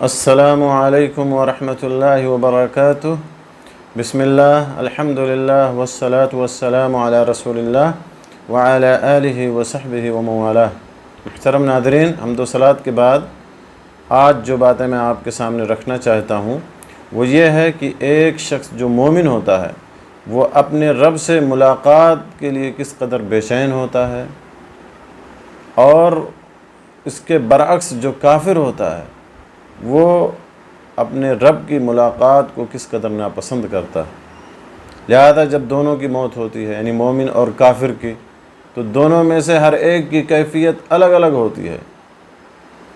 السلام علیکم ورحمۃ اللہ وبرکاتہ۔ بسم اللہ، الحمدللہ والصلاة والسلام علی رسول اللہ وعلی آلہ وصحبہ ومن والہ۔ محترم ناظرین، حمد و صلوات کے بعد آج جو باتیں میں آپ کے سامنے رکھنا چاہتا ہوں وہ یہ ہے کہ ایک شخص جو مومن ہوتا ہے وہ اپنے رب سے ملاقات کے لیے کس قدر بے چین ہوتا ہے، اور اس کے برعکس جو کافر ہوتا ہے وہ اپنے رب کی ملاقات کو کس قدر ناپسند کرتا ہے۔ لہذا جب دونوں کی موت ہوتی ہے، یعنی مومن اور کافر کی، تو دونوں میں سے ہر ایک کی کیفیت الگ الگ ہوتی ہے۔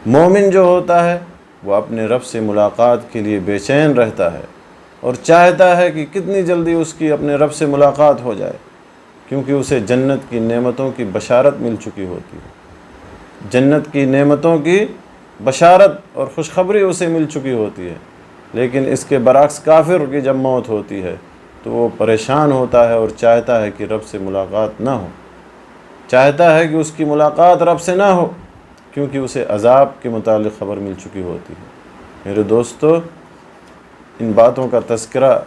مومن جو ہوتا ہے وہ اپنے رب سے ملاقات کے لیے بے چین رہتا ہے اور چاہتا ہے کہ کتنی جلدی اس کی اپنے رب سے ملاقات ہو جائے، کیونکہ اسے جنت کی نعمتوں کی بشارت مل چکی ہوتی ہے۔ جنت کی نعمتوں کی بشارت اور خوشخبری اسے مل چکی ہوتی ہے، لیکن اس کے برعکس کافر کی جب موت ہوتی ہے تو وہ پریشان ہوتا ہے اور چاہتا ہے کہ رب سے ملاقات نہ ہو، چاہتا ہے کہ اس کی ملاقات رب سے نہ ہو، کیونکہ اسے عذاب کے متعلق خبر مل چکی ہوتی ہے۔ میرے دوستو، ان باتوں کا تذکرہ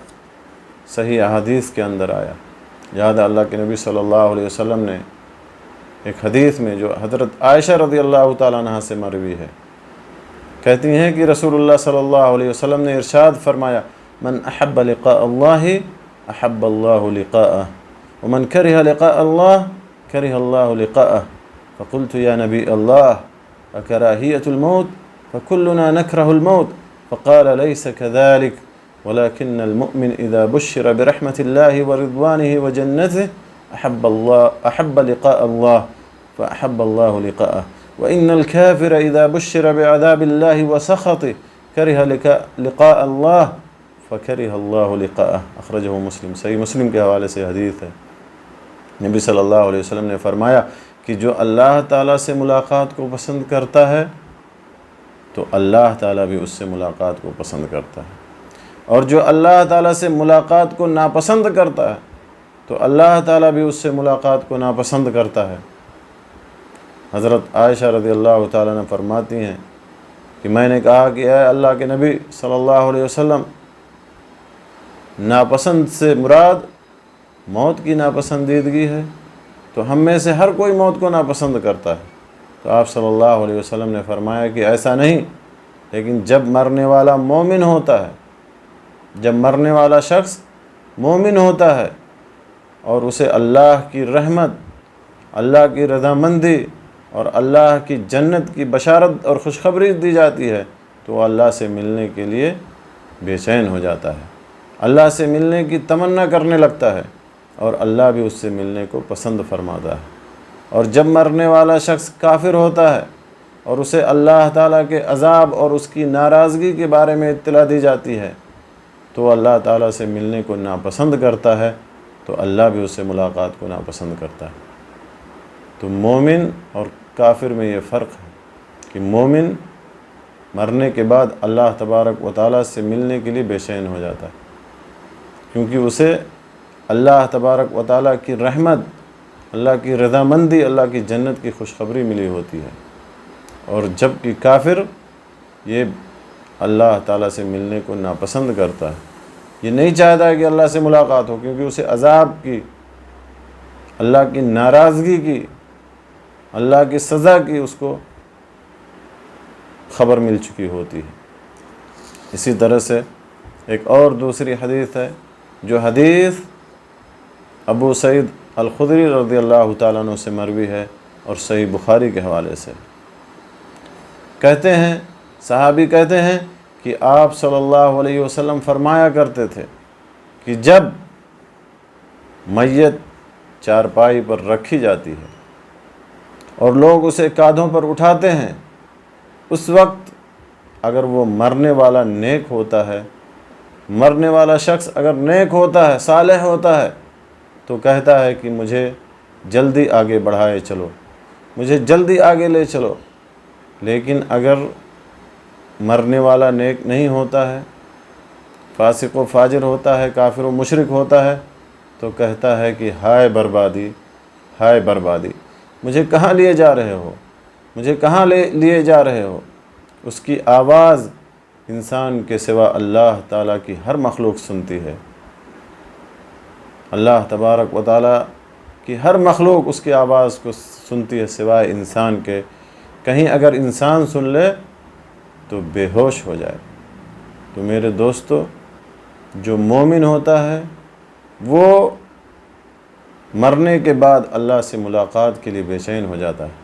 صحیح احادیث کے اندر آیا۔ یاد اللہ کے نبی صلی اللہ علیہ وسلم نے ایک حدیث میں جو حضرت عائشہ رضی اللہ تعالیٰ عنہا سے مروی ہے، کہتی ہیں کہ رسول اللہ صلی اللہ علیہ وسلم نے ارشاد فرمایا: من احب لقاء اللہ احب اللہ لقاءہ ومن کرہ لقاء اللہ کرہ اللہ لقاءہ فقلت یا نبی اللہ اکراہیۃ الموت فکلنا نکرہ الموت فقال لیس کذلک ولكن المؤمن اذا بشر برحمة اللہ ورضوانہ وجنتہ احب لقاء اللہ فاحب اللہ لقاءہ وإن الكافر إذا بشر بعذاب الله وسخطه كره لقاء الله فكره الله لقاءه۔ اخرجه مسلم۔ صحیح مسلم کے حوالے سے حدیث ہے۔ نبی صلی اللہ علیہ وسلم نے فرمایا کہ جو اللہ تعالیٰ سے ملاقات کو پسند کرتا ہے تو اللہ تعالیٰ بھی اس سے ملاقات کو پسند کرتا ہے، اور جو اللہ تعالیٰ سے ملاقات کو ناپسند کرتا ہے تو اللہ تعالیٰ بھی اس سے ملاقات کو ناپسند کرتا ہے۔ حضرت عائشہ رضی اللہ تعالیٰ عنہ فرماتی ہیں کہ میں نے کہا کہ اے اللہ کے نبی صلی اللہ علیہ وسلم، ناپسند سے مراد موت کی ناپسندیدگی ہے، تو ہم میں سے ہر کوئی موت کو ناپسند کرتا ہے۔ تو آپ صلی اللہ علیہ وسلم نے فرمایا کہ ایسا نہیں، لیکن جب مرنے والا مومن ہوتا ہے، جب مرنے والا شخص مومن ہوتا ہے اور اسے اللہ کی رحمت، اللہ کی رضامندی اور اللہ کی جنت کی بشارت اور خوشخبری دی جاتی ہے تو وہ اللہ سے ملنے کے لیے بے چین ہو جاتا ہے، اللہ سے ملنے کی تمنا کرنے لگتا ہے، اور اللہ بھی اس سے ملنے کو پسند فرماتا ہے۔ اور جب مرنے والا شخص کافر ہوتا ہے اور اسے اللہ تعالیٰ کے عذاب اور اس کی ناراضگی کے بارے میں اطلاع دی جاتی ہے تو اللہ تعالیٰ سے ملنے کو ناپسند کرتا ہے، تو اللہ بھی اس سے ملاقات کو ناپسند کرتا ہے۔ تو مومن اور کافر میں یہ فرق ہے کہ مومن مرنے کے بعد اللہ تبارک و تعالیٰ سے ملنے کے لیے بے چین ہو جاتا ہے، کیونکہ اسے اللہ تبارک و تعالیٰ کی رحمت، اللہ کی رضامندی، اللہ کی جنت کی خوشخبری ملی ہوتی ہے، اور جب کہ کافر یہ اللہ تعالیٰ سے ملنے کو ناپسند کرتا ہے، یہ نہیں چاہتا ہے کہ اللہ سے ملاقات ہو، کیونکہ اسے عذاب کی، اللہ کی ناراضگی کی، اللہ کی سزا کی اس کو خبر مل چکی ہوتی ہے۔ اسی طرح سے ایک اور دوسری حدیث ہے، جو حدیث ابو سعید الخدری رضی اللہ تعالیٰ عنہ سے مروی ہے اور صحیح بخاری کے حوالے سے۔ کہتے ہیں، صحابی کہتے ہیں کہ آپ صلی اللہ علیہ وسلم فرمایا کرتے تھے کہ جب میت چارپائی پر رکھی جاتی ہے اور لوگ اسے کاندھوں پر اٹھاتے ہیں، اس وقت اگر وہ مرنے والا نیک ہوتا ہے، مرنے والا شخص اگر نیک ہوتا ہے، صالح ہوتا ہے، تو کہتا ہے کہ مجھے جلدی آگے بڑھائے چلو، مجھے جلدی آگے لے چلو۔ لیکن اگر مرنے والا نیک نہیں ہوتا ہے، فاسق و فاجر ہوتا ہے، کافر و مشرک ہوتا ہے، تو کہتا ہے کہ ہائے بربادی، ہائے بربادی، مجھے کہاں لیے جا رہے ہو، مجھے کہاں لیے جا رہے ہو۔ اس کی آواز انسان کے سوا اللہ تعالیٰ کی ہر مخلوق سنتی ہے۔ اللہ تبارک و تعالیٰ کی ہر مخلوق اس کی آواز کو سنتی ہے سوائے انسان کے۔ کہیں اگر انسان سن لے تو بے ہوش ہو جائے۔ تو میرے دوستو، جو مومن ہوتا ہے وہ مرنے کے بعد اللہ سے ملاقات کے لیے بے چین ہو جاتا ہے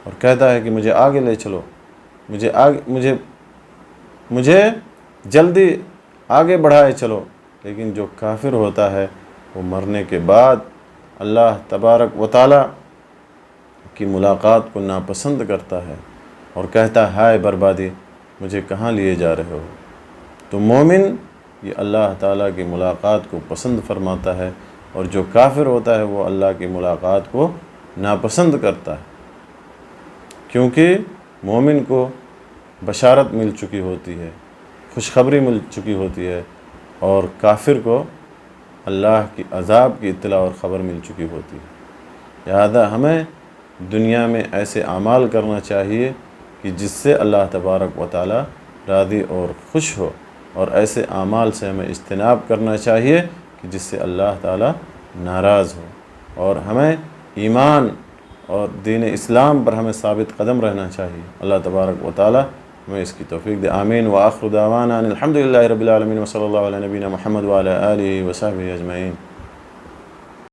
اور کہتا ہے کہ مجھے آگے لے چلو، مجھے جلدی آگے بڑھائے چلو۔ لیکن جو کافر ہوتا ہے وہ مرنے کے بعد اللہ تبارک و تعالیٰ کی ملاقات کو ناپسند کرتا ہے اور کہتا ہے ہائے بربادی، مجھے کہاں لیے جا رہے ہو۔ تو مومن یہ اللہ تعالیٰ کی ملاقات کو پسند فرماتا ہے، اور جو کافر ہوتا ہے وہ اللہ کی ملاقات کو ناپسند کرتا ہے، کیونکہ مومن کو بشارت مل چکی ہوتی ہے، خوشخبری مل چکی ہوتی ہے، اور کافر کو اللہ کی عذاب کی اطلاع اور خبر مل چکی ہوتی ہے۔ لہذا ہمیں دنیا میں ایسے اعمال کرنا چاہیے کہ جس سے اللہ تبارک و تعالیٰ راضی اور خوش ہو، اور ایسے اعمال سے ہمیں اجتناب کرنا چاہیے کہ جس سے اللہ تعالیٰ ناراض ہو، اور ہمیں ایمان اور دین اسلام پر ہمیں ثابت قدم رہنا چاہیے۔ اللہ تبارک و تعالیٰ ہمیں اس کی توفیق دے۔ آمین۔ وآخر دعوانا ان الحمد للہ رب العالمین، وصلی اللہ علی نبینا محمد وعلی آلہ وصحبہ اجمعین۔